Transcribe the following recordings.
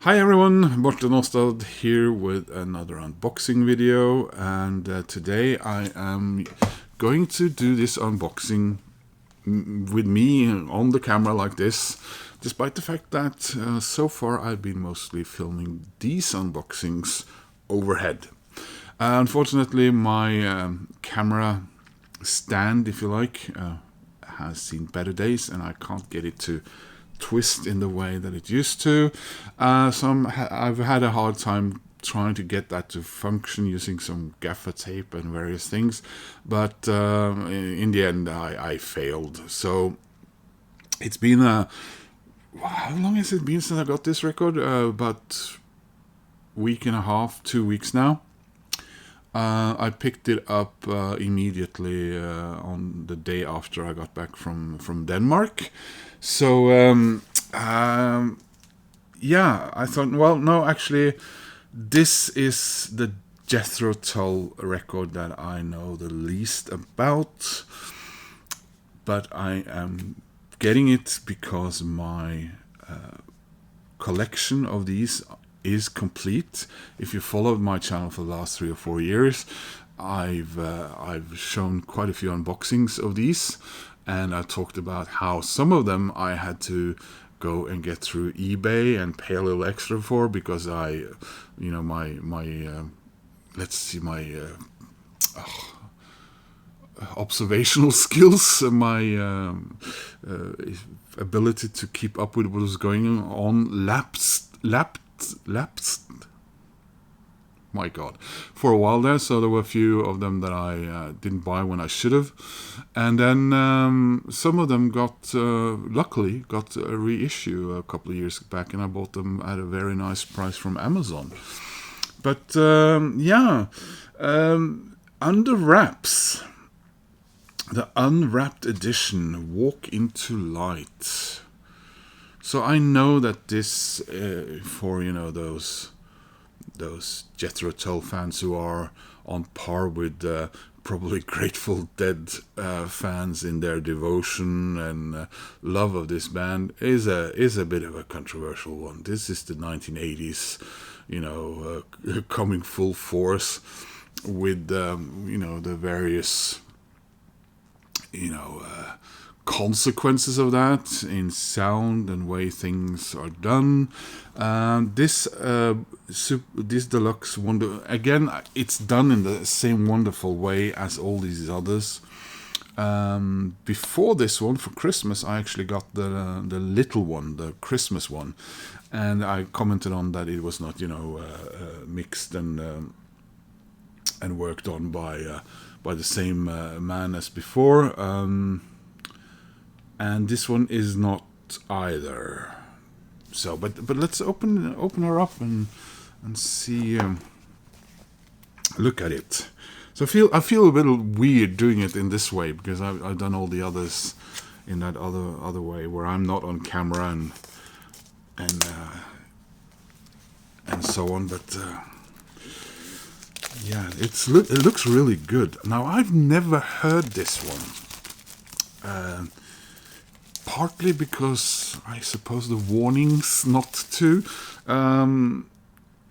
Hi everyone, Morten Ostad here with another unboxing video, and today I am going to do this unboxing with me on the camera like this, despite the fact that so far I've been mostly filming these unboxings overhead. Unfortunately, my camera stand, if you like, has seen better days, and I can't get it to twist in the way that it used to. I've had a hard time trying to get that to function using some gaffer tape and various things, but in the end I failed. So it's been how long has it been since I got this record? About week and a half, 2 weeks now. I picked it up immediately on the day after I got back from Denmark. So, yeah, I thought, well, no, actually, this is the Jethro Tull record that I know the least about. But I am getting it because my collection of these is complete. If you followed my channel for the last 3 or 4 years, I've shown quite a few unboxings of these, and I talked about how some of them I had to go and get through eBay and pay a little extra for, because my observational skills, my ability to keep up with what was going on lapsed. My God, for a while there. So there were a few of them that I didn't buy when I should have, and then some of them luckily got a reissue a couple of years back, and I bought them at a very nice price from Amazon. But under wraps, the unwrapped edition, Walk into Light. So I know that this, for those Jethro Tull fans who are on par with probably Grateful Dead fans in their devotion and love of this band, is a bit of a controversial one. This is the 1980s, coming full force with the various consequences of that in sound and way things are done. This deluxe wonder, again, it's done in the same wonderful way as all these others. Before this one, for Christmas, I actually got the little one, the Christmas one, and I commented on that it was not mixed and worked on by the same man as before. And this one is not either. So, but let's open her up and see. Look at it. So I feel a little weird doing it in this way, because I've done all the others in that other way where I'm not on camera and so on. But yeah, it looks really good. Now, I've never heard this one. Partly because I suppose the warnings not to.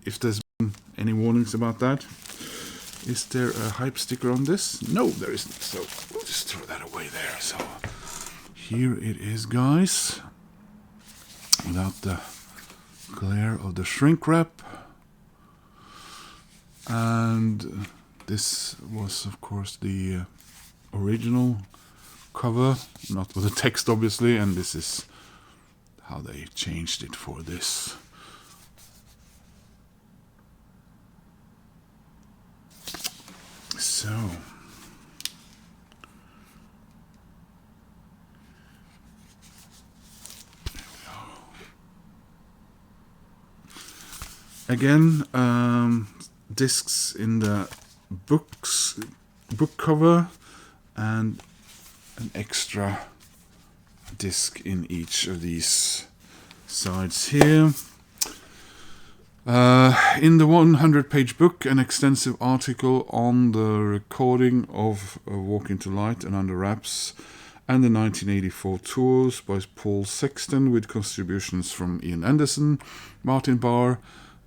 If there's been any warnings about that. Is there a hype sticker on this? No, there isn't. So we'll just throw that away there. So here it is, guys. Without the glare of the shrink wrap. And this was, of course, the original cover, not with the text obviously, and this is how they changed it for this. So again, discs in the book cover, and an extra disc in each of these sides here. In the 100-page book, an extensive article on the recording of Walk into Light and Under Wraps, and the 1984 tours by Paul Sexton with contributions from Ian Anderson, Martin Barr,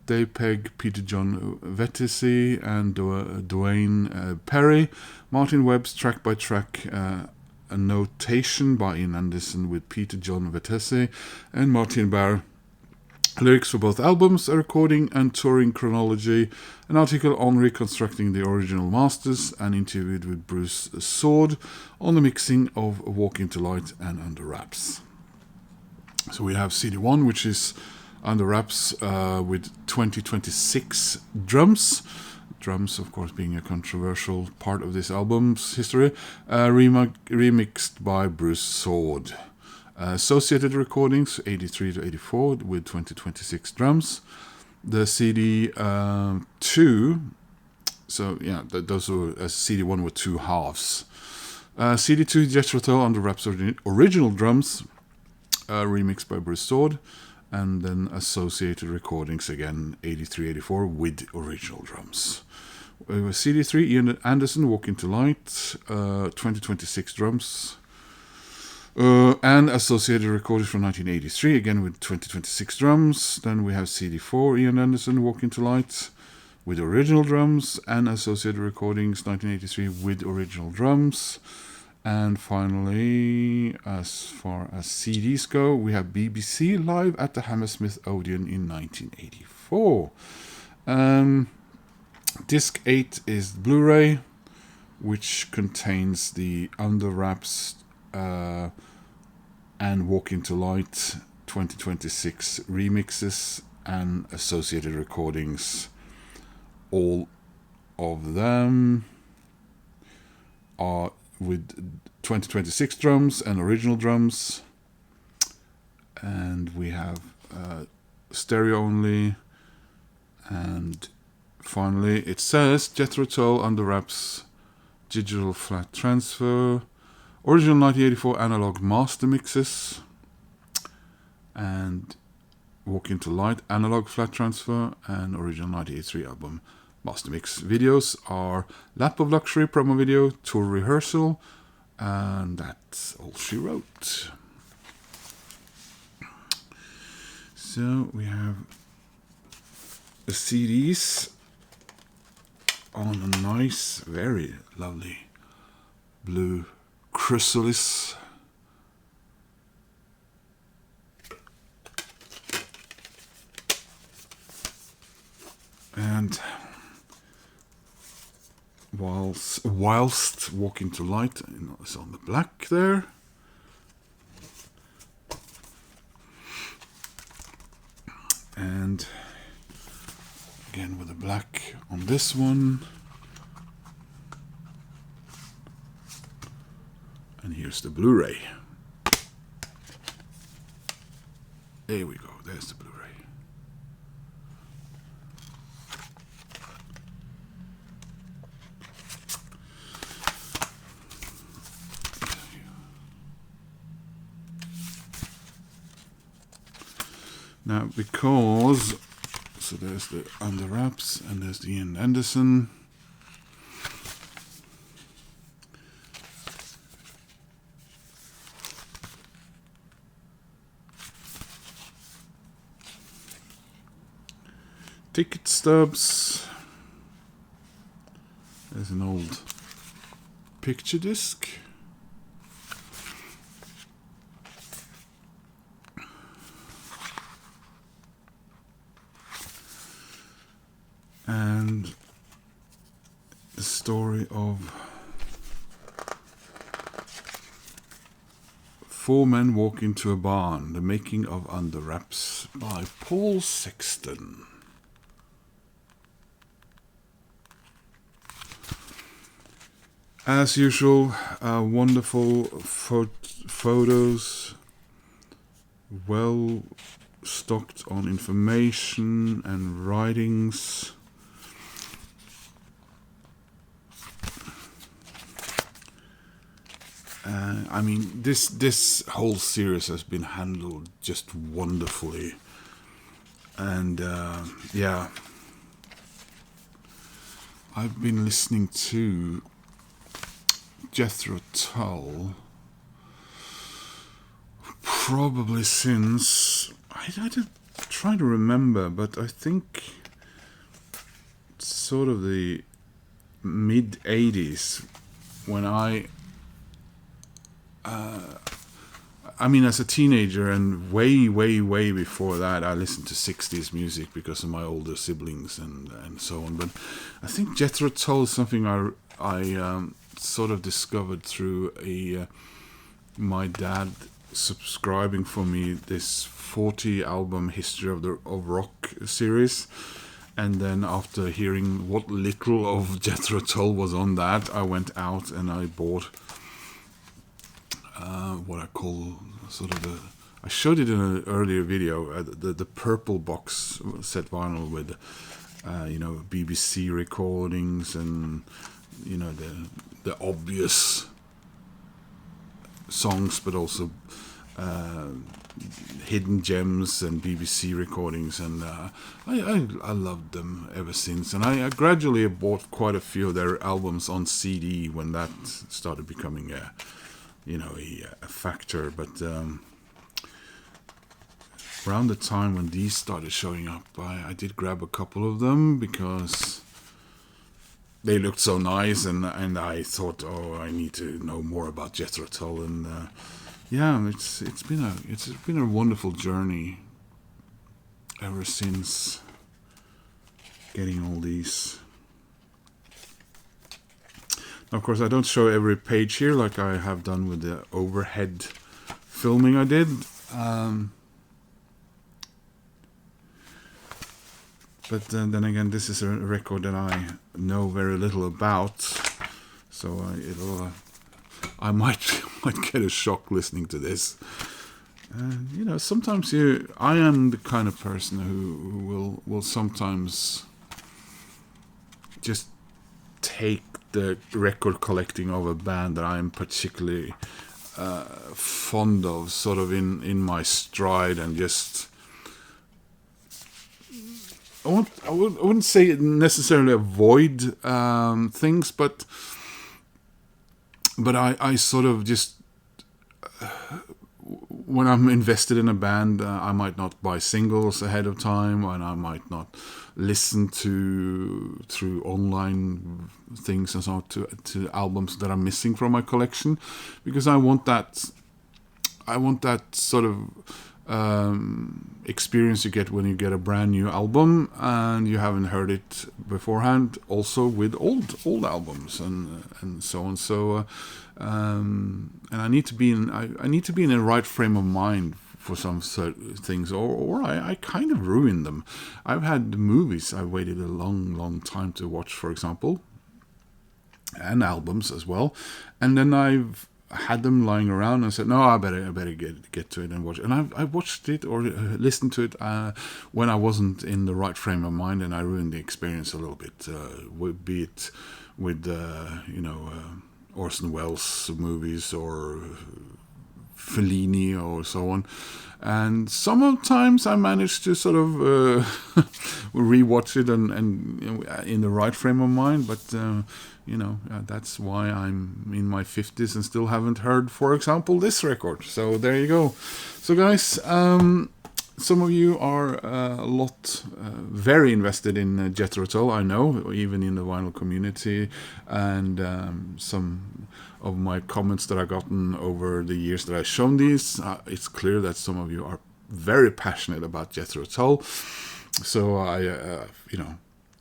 Dave Pegg, Peter John Vettese, and Dwayne Perry. Martin Webb's track-by-track a notation by Ian Anderson with Peter John Vettese, and Martin Barr lyrics for both albums, a recording and touring chronology, an article on reconstructing the original masters, and interviewed with Bruce Sword on the mixing of Walk Into Light and Under Wraps. So we have CD1, which is Under Wraps with 2026 drums. Drums, of course, being a controversial part of this album's history, remixed by Bruce Sword. Associated recordings 83 to 84 with 2026 drums. The CD 2, so yeah, those were CD1 were two halves. CD 2 Jethro Tull Under Wraps original drums, remixed by Bruce Sword, and then associated recordings again 83 84 with original drums. CD 3 Ian Anderson Walk Into Light, 2026 drums. And associated recordings from 1983, again with 2026 drums. Then we have CD4, Ian Anderson, Walk Into Light, with original drums, and associated recordings 1983 with original drums. And finally, as far as CDs go, we have BBC live at the Hammersmith Odeon in 1984. Disc 8 is Blu-ray, which contains the Under Wraps and Walk Into Light 2026 remixes and associated recordings. All of them are with 2026 drums and original drums. And we have stereo only. And finally, it says Jethro Tull Under Wraps digital flat transfer, original 1984 analog master mixes, and Walk Into Light analog flat transfer, and original 1983 album master mix. Videos are Lap of Luxury promo video, tour rehearsal, and that's all she wrote. So we have the CDs on a nice, very lovely blue chrysalis. And whilst Walk Into Light is on the black there. And again with the black on this one. And here's the Blu-ray. There we go, there's the Blu-ray. Now, because, so there's the Under Wraps and there's the Ian Anderson. Ticket stubs. There's an old picture disc. And the story of four men walk into a barn, the making of Under Wraps by Paul Sexton. As usual, wonderful photos, well stocked on information and writings. I mean, this whole series has been handled just wonderfully, and yeah, I've been listening to Jethro Tull probably since I did try to remember, but I think sort of the mid 80s when I mean, as a teenager and way before that, I listened to 60s music because of my older siblings and so on. But I think Jethro Tull is something I sort of discovered through my dad subscribing for me this 40 album History of Rock series. And then after hearing what little of Jethro Tull was on that, I went out and I bought what I call sort of I showed it in an earlier video, the purple box set vinyl with BBC recordings and the obvious songs, but also hidden gems and BBC recordings, and I loved them ever since. And I gradually bought quite a few of their albums on CD when that started becoming a factor. But around the time when these started showing up, I did grab a couple of them because they looked so nice, and I thought, oh, I need to know more about Jethro Tull, and yeah, it's been a wonderful journey ever since getting all these. Of course, I don't show every page here like I have done with the overhead filming I did. But then again, this is a record that I know very little about, so I might get a shock listening to this. Sometimes I am the kind of person who will sometimes just take the record collecting of a band that I'm particularly fond of, sort of in my stride, and just I wouldn't say necessarily avoid things, but I sort of just when I'm invested in a band, I might not buy singles ahead of time, and I might not listen through online things and so on to albums that are missing from my collection, because I want that sort of experience you get when you get a brand new album and you haven't heard it beforehand, also with old albums and so on. So and I need to be in the right frame of mind for some certain things, or I kind of ruin them. I've had movies I waited a long time to watch, for example, and albums as well, and then I've had them lying around and said, no, I better get to it and watch it. And I watched it or listened to it when I wasn't in the right frame of mind, and I ruined the experience a little bit, be it with Orson Welles movies or Fellini or so on. And sometimes I managed to sort of rewatch it and in the right frame of mind, but that's why I'm in my 50s and still haven't heard, for example, this record. So there you go. So guys, some of you are very invested in Jethro Tull, I know, even in the vinyl community, and some of my comments that I've gotten over the years that I've shown these, it's clear that some of you are very passionate about Jethro Tull. So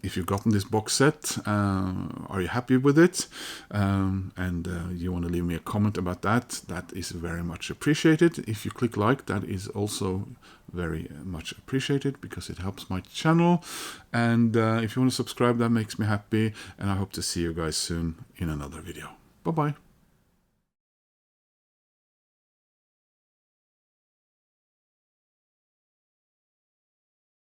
if you've gotten this box set, are you happy with it? And you want to leave me a comment about that, that is very much appreciated. If you click like, that is also very much appreciated because it helps my channel. And if you want to subscribe, that makes me happy. And I hope to see you guys soon in another video. Bye-bye.